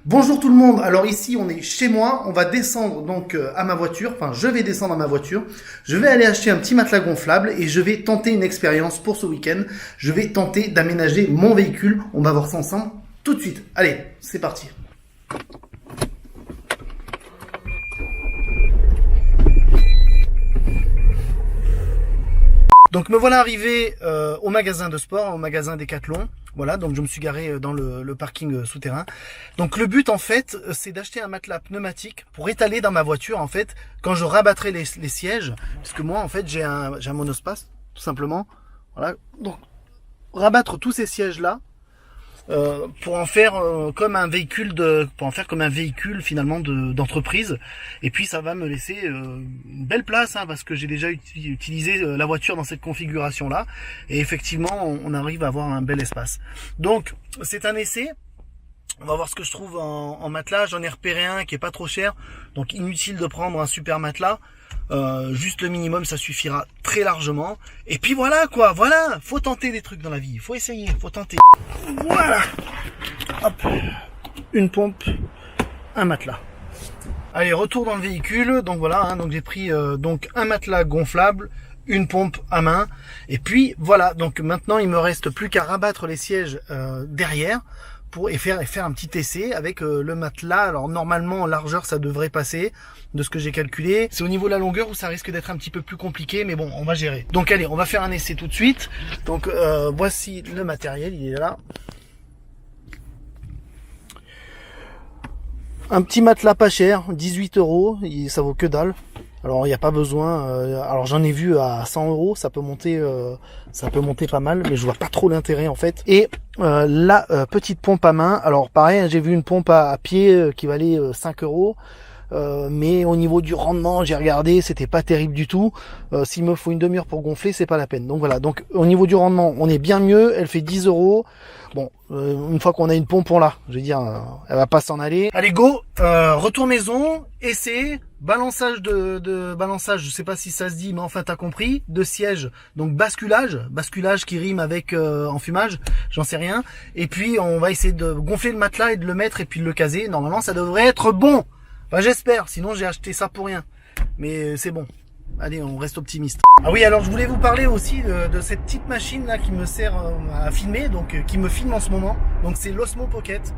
Bonjour tout le monde, alors ici on est chez moi, on va descendre donc à ma voiture, enfin je vais descendre à ma voiture, je vais aller acheter un petit matelas gonflable et je vais tenter une expérience pour ce week-end, je vais tenter d'aménager mon véhicule, on va voir ça ensemble tout de suite. Allez, c'est parti. Donc me voilà arrivé au magasin de sport, au magasin Decathlon. Voilà, donc je me suis garé dans le parking souterrain. Donc le but en fait, c'est d'acheter un matelas pneumatique pour étaler dans ma voiture en fait, quand je rabattrai les sièges. Parce que moi en fait j'ai un monospace, tout simplement. Voilà, donc rabattre tous ces sièges là. Pour en faire comme un véhicule finalement d'entreprise, et puis ça va me laisser une belle place parce que j'ai déjà utilisé la voiture dans cette configuration là, et effectivement on arrive à avoir un bel espace. Donc c'est un essai. On va voir ce que je trouve en matelas. J'en ai repéré un qui est pas trop cher, donc inutile de prendre un super matelas. Juste le minimum, ça suffira très largement. Et puis voilà quoi, voilà, faut tenter des trucs dans la vie, faut essayer, faut tenter. Voilà, hop, une pompe, un matelas. Allez, retour dans le véhicule. Donc voilà, donc j'ai pris donc un matelas gonflable, une pompe à main, et puis voilà. Donc maintenant il me reste plus qu'à rabattre les sièges derrière pour faire un petit essai avec le matelas. Alors normalement en largeur ça devrait passer, de ce que j'ai calculé. C'est au niveau de la longueur où ça risque d'être un petit peu plus compliqué, mais bon, on va gérer. Donc allez, on va faire un essai tout de suite. Donc voici le matériel, il est là. Un petit matelas pas cher, 18 €, ça vaut que dalle. Alors il n'y a pas besoin, alors j'en ai vu à 100 €, ça peut monter pas mal, mais je vois pas trop l'intérêt en fait. Et la petite pompe à main, alors pareil, j'ai vu une pompe à pied qui valait 5 €. Mais au niveau du rendement, j'ai regardé, c'était pas terrible du tout. S'il me faut une demi-heure pour gonfler, c'est pas la peine. Donc voilà, donc au niveau du rendement, on est bien mieux. Elle fait 10 €. Bon, une fois qu'on a une pompe, on l'a. Je veux dire, elle va pas s'en aller. Allez, go, retour maison, essai, balançage balançage, je sais pas si ça se dit, mais enfin t'as compris, de siège, donc basculage qui rime avec enfumage, j'en sais rien. Et puis on va essayer de gonfler le matelas et de le mettre et puis de le caser. Normalement, ça devrait être bon. Enfin, j'espère, sinon j'ai acheté ça pour rien. Mais c'est bon. Allez, on reste optimiste. Ah oui, alors je voulais vous parler aussi de cette petite machine là qui me sert à filmer, donc qui me filme en ce moment. Donc c'est l'Osmo Pocket.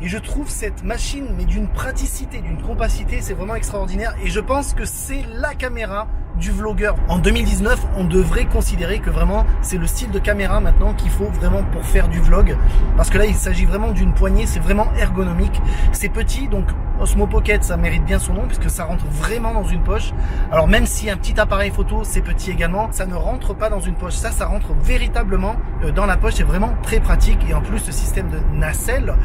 Et je trouve cette machine, mais d'une praticité, d'une compacité, c'est vraiment extraordinaire. Et je pense que c'est la caméra du vlogueur. En 2019, on devrait considérer que vraiment, c'est le style de caméra maintenant qu'il faut vraiment pour faire du vlog. Parce que là, il s'agit vraiment d'une poignée, c'est vraiment ergonomique. C'est petit, donc Osmo Pocket, ça mérite bien son nom, puisque ça rentre vraiment dans une poche. Alors même si un petit appareil photo, c'est petit également, ça ne rentre pas dans une poche. Ça rentre véritablement dans la poche. C'est vraiment très pratique. Et en plus, ce système de nacelle,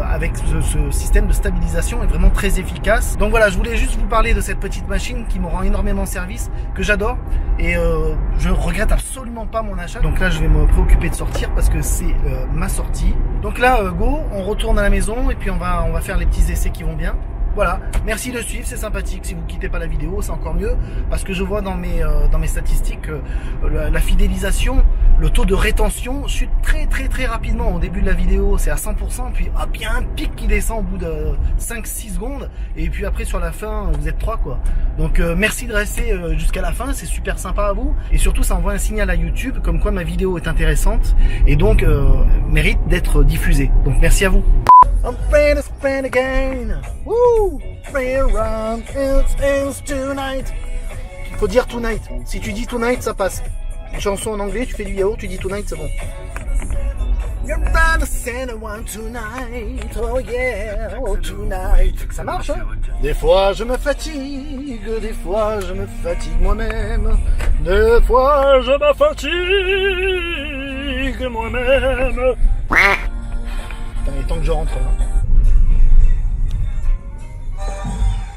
avec ce système de stabilisation est vraiment très efficace. Donc voilà, je voulais juste vous parler de cette petite machine qui me rend énormément service, que j'adore, et je regrette absolument pas mon achat. Donc là je vais me préoccuper de sortir parce que c'est ma sortie. Donc là go, on retourne à la maison et puis on va faire les petits essais qui vont bien. Voilà, merci de suivre, c'est sympathique. Si vous quittez pas la vidéo, c'est encore mieux, parce que je vois dans mes statistiques la fidélisation, le taux de rétention chute très rapidement. Au début de la vidéo, c'est à 100%, puis hop, il y a un pic qui descend au bout de 5-6 secondes, et puis après sur la fin, vous êtes 3 quoi. Donc merci de rester jusqu'à la fin, c'est super sympa à vous, et surtout ça envoie un signal à YouTube comme quoi ma vidéo est intéressante, et donc mérite d'être diffusée. Donc merci à vous. I'm ready to spend again. Woo! Play around, it's tonight. Faut dire tonight. Si tu dis tonight, ça passe. Une chanson en anglais, tu fais du yaourt, tu dis tonight, c'est bon. You're gonna send one tonight, oh yeah, oh tonight. Ça marche, hein? Des fois je me fatigue, des fois je me fatigue moi-même. Des fois je me fatigue moi-même. Putain, il est temps que je rentre là.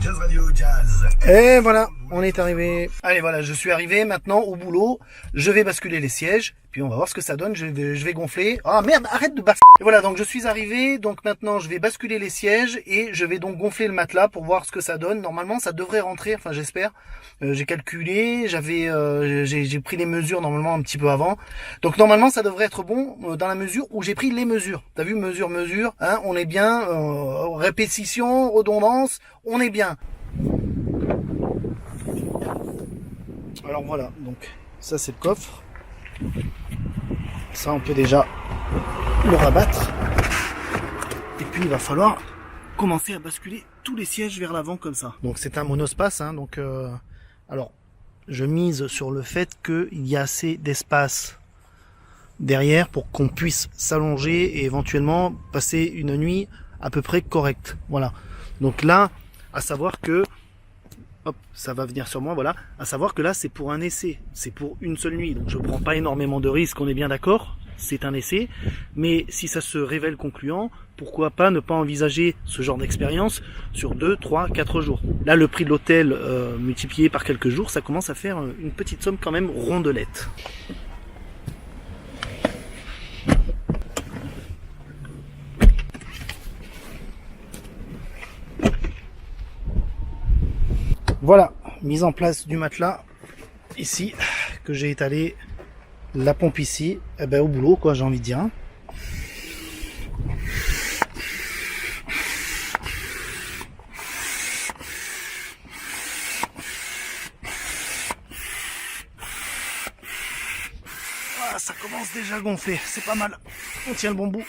Jazz Radio Jazz. Et voilà, on est arrivé. Allez voilà, je suis arrivé maintenant au boulot. Je vais basculer les sièges. Puis on va voir ce que ça donne, je vais gonfler. Ah merde, arrête de basculer. Et voilà, donc je suis arrivé, donc maintenant je vais basculer les sièges et je vais donc gonfler le matelas pour voir ce que ça donne. Normalement ça devrait rentrer, enfin j'espère. J'ai calculé, j'ai pris les mesures normalement un petit peu avant. Donc normalement ça devrait être bon dans la mesure où j'ai pris les mesures. T'as vu, mesure, hein, on est bien, répétition, redondance, on est bien. Alors voilà, donc ça c'est le coffre. Ça on peut déjà le rabattre. Et puis il va falloir commencer à basculer tous les sièges vers l'avant comme ça. Donc c'est un monospace, hein, donc alors je mise sur le fait qu'il y a assez d'espace derrière pour qu'on puisse s'allonger et éventuellement passer une nuit à peu près correcte. Voilà. Donc là, à savoir que hop, ça va venir sur moi, voilà. À savoir que là, c'est pour un essai. C'est pour une seule nuit. Donc je prends pas énormément de risques, on est bien d'accord. C'est un essai. Mais si ça se révèle concluant, pourquoi pas ne pas envisager ce genre d'expérience sur 2, 3, 4 jours. Là, le prix de l'hôtel multiplié par quelques jours, ça commence à faire une petite somme quand même rondelette. Voilà, mise en place du matelas ici, que j'ai étalé la pompe ici, eh ben, au boulot quoi, j'ai envie de dire. Ah, ça commence déjà à gonfler, c'est pas mal, on tient le bon bout.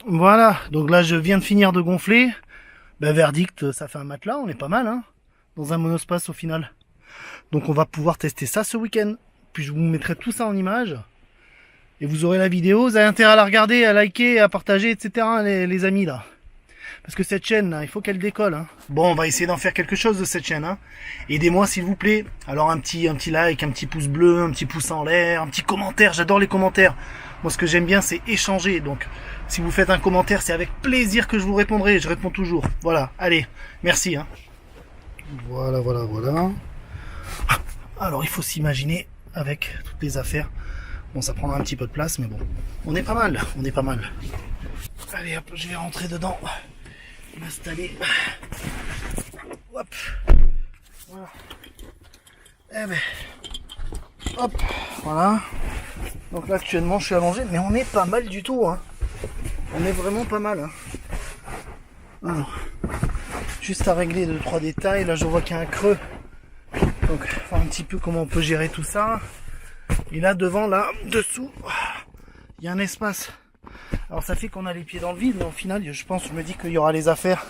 Voilà, donc là je viens de finir de gonfler. Ben, verdict, ça fait un matelas, on est pas mal, hein, dans un monospace au final. Donc on va pouvoir tester ça ce week-end. Puis je vous mettrai tout ça en image. Et vous aurez la vidéo, vous avez intérêt à la regarder, à liker, à partager, etc. les amis là. Parce que cette chaîne là, il faut qu'elle décolle. Hein. Bon, on va essayer d'en faire quelque chose de cette chaîne. Hein. Aidez-moi s'il vous plaît. Alors un petit like, un petit pouce bleu, un petit pouce en l'air, un petit commentaire, j'adore les commentaires. Moi ce que j'aime bien c'est échanger. Donc si vous faites un commentaire, c'est avec plaisir que je vous répondrai. Je réponds toujours. Voilà, allez, merci. Hein. Voilà. Alors il faut s'imaginer avec toutes les affaires. Bon, ça prendra un petit peu de place, mais bon, on est pas mal. Allez hop, je vais rentrer dedans, m'installer. Hop, voilà. Eh ben, hop, voilà. Donc là actuellement je suis allongé, mais on est pas mal du tout. Hein. On est vraiment pas mal. Hein. Alors, juste à régler 2-3 détails. Là je vois qu'il y a un creux. Donc voir un petit peu comment on peut gérer tout ça. Et là devant, là dessous, il y a un espace. Alors ça fait qu'on a les pieds dans le vide, mais au final je me dis qu'il y aura les affaires.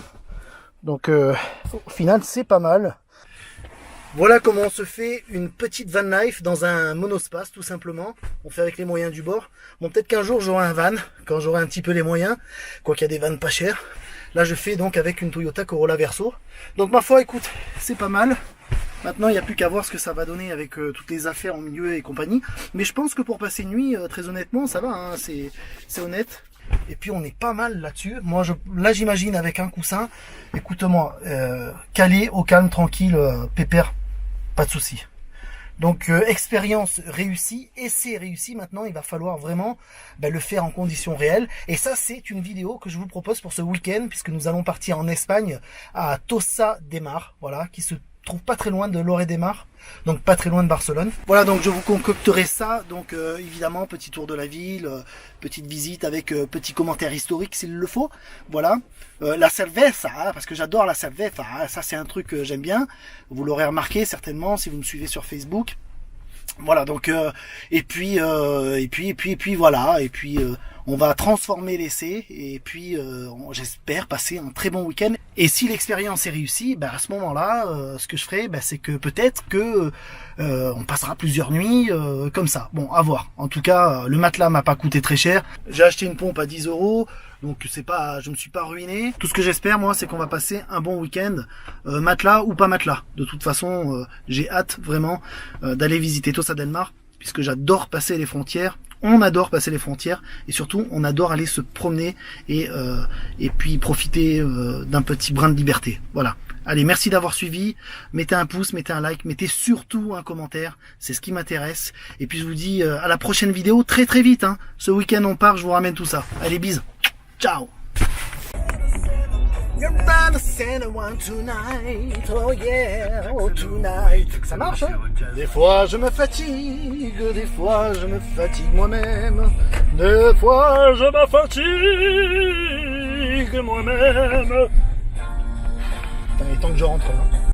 Donc au final c'est pas mal. Voilà comment on se fait une petite van life dans un monospace tout simplement. On fait avec les moyens du bord. Bon, peut-être qu'un jour j'aurai un van, quand j'aurai un petit peu les moyens, quoi qu'il y a des vannes pas chères. Là je fais donc avec une Toyota Corolla Verso. Donc ma foi, écoute, c'est pas mal. Maintenant, il n'y a plus qu'à voir ce que ça va donner avec toutes les affaires en milieu et compagnie. Mais je pense que pour passer une nuit, très honnêtement, ça va, hein, c'est honnête. Et puis, on est pas mal là-dessus. Moi, là, j'imagine avec un coussin, écoute-moi, calé, au calme, tranquille, pépère, pas de souci. Donc, expérience réussie, essai réussi. Maintenant, il va falloir vraiment le faire en conditions réelles. Et ça, c'est une vidéo que je vous propose pour ce week-end, puisque nous allons partir en Espagne, à Tossa de Mar, voilà, qui se trouve pas très loin de Lloret de Mar, donc pas très loin de Barcelone. Voilà, donc je vous concocterai ça, donc évidemment petit tour de la ville, petite visite avec petit commentaire historique s'il le faut. Voilà, la cerveza, hein, parce que j'adore la cerveza, hein, ça c'est un truc que j'aime bien. Vous l'aurez remarqué certainement si vous me suivez sur Facebook. Voilà, donc et puis voilà, et puis on va transformer l'essai et puis j'espère passer un très bon week-end. Et si l'expérience est réussie, à ce moment-là, ce que je ferai, c'est que peut-être que on passera plusieurs nuits comme ça. Bon, à voir. En tout cas, le matelas m'a pas coûté très cher. J'ai acheté une pompe à 10 €, donc c'est pas, je me suis pas ruiné. Tout ce que j'espère, moi, c'est qu'on va passer un bon week-end, matelas ou pas matelas. De toute façon, j'ai hâte vraiment d'aller visiter Tossa del Mar, puisque j'adore passer les frontières. On adore passer les frontières et surtout on adore aller se promener et puis profiter d'un petit brin de liberté. Voilà. Allez, merci d'avoir suivi. Mettez un pouce, mettez un like, mettez surtout un commentaire. C'est ce qui m'intéresse. Et puis je vous dis à la prochaine vidéo très très vite. Hein. Ce week-end on part, je vous ramène tout ça. Allez, bisous. Ciao. Ça marche, hein? Des fois je me fatigue, des fois je me fatigue moi-même. Des fois je me fatigue moi-même. Putain, il est temps que je rentre là.